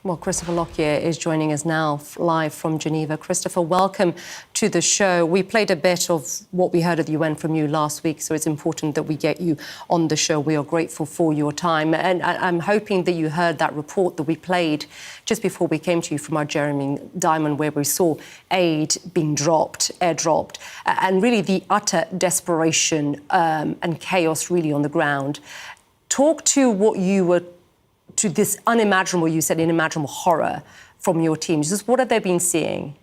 Well, Christopher Lockyer is joining us now live from Geneva. Christopher, welcome to the show. We played a bit of what we heard at the UN from you last week, so it's important that we get you on the show. We are grateful for your time. And I'm hoping that you heard that report that we played just before we came to you from our Jeremy Diamond, where we saw aid being airdropped, and really the utter desperation and chaos really on the ground. Talk to what you were to this unimaginable, you said unimaginable horror from your teams. Just what have they been seeing?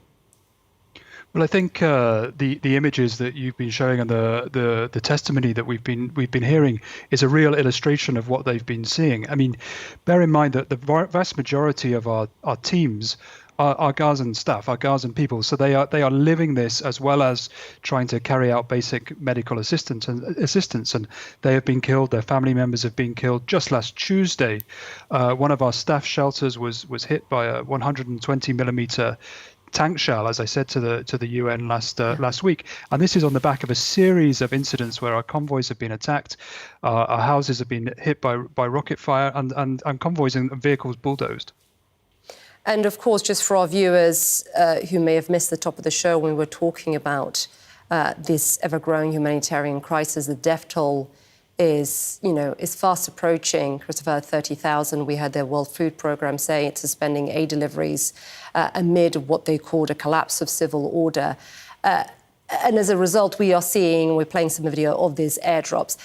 Well, I think the images that you've been showing and the testimony that we've been hearing is a real illustration of what they've been seeing. I mean, bear in mind that the vast majority of our teams are Gazan staff, are Gazan people, so they are living this as well as trying to carry out basic medical assistance, and they have been killed. Their family members have been killed. Just last Tuesday, one of our staff shelters was hit by a 120 millimeter tank shell, as I said to the UN last week, and this is on the back of a series of incidents where our convoys have been attacked, our houses have been hit by rocket fire, and convoys and vehicles bulldozed. And of course, just for our viewers who may have missed the top of the show when we were talking about this ever-growing humanitarian crisis, the death toll is fast approaching. Christopher, 30,000. We had the World Food Programme say it's suspending aid deliveries amid what they called a collapse of civil order. And as a result, we're playing some video of these airdrops.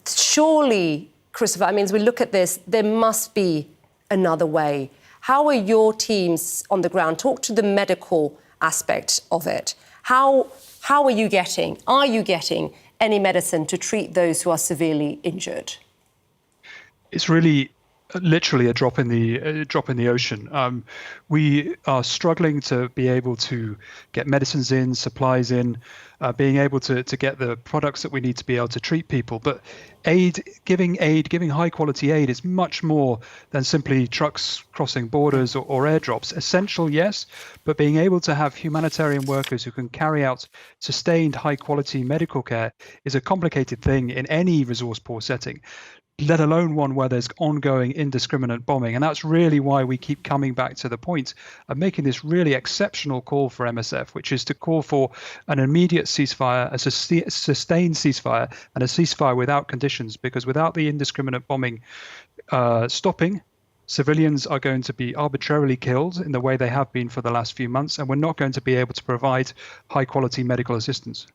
Surely, Christopher, I mean, as we look at this, there must be another way. How are your teams on the ground? Talk to the medical aspect of it. How are you getting any medicine to treat those who are severely injured? It's really literally a drop in the ocean. We are struggling to be able to get medicines in, supplies in, being able to get the products that we need to be able to treat people. But giving high quality aid is much more than simply trucks crossing borders or airdrops. Essential, yes, but being able to have humanitarian workers who can carry out sustained high quality medical care is a complicated thing in any resource poor setting, let alone one where there's ongoing indiscriminate bombing. And that's really why we keep coming back to the point of making this really exceptional call for MSF, which is to call for an immediate ceasefire, a sustained ceasefire, and a ceasefire without conditions, because without the indiscriminate bombing stopping, civilians are going to be arbitrarily killed in the way they have been for the last few months, and we're not going to be able to provide high quality medical assistance.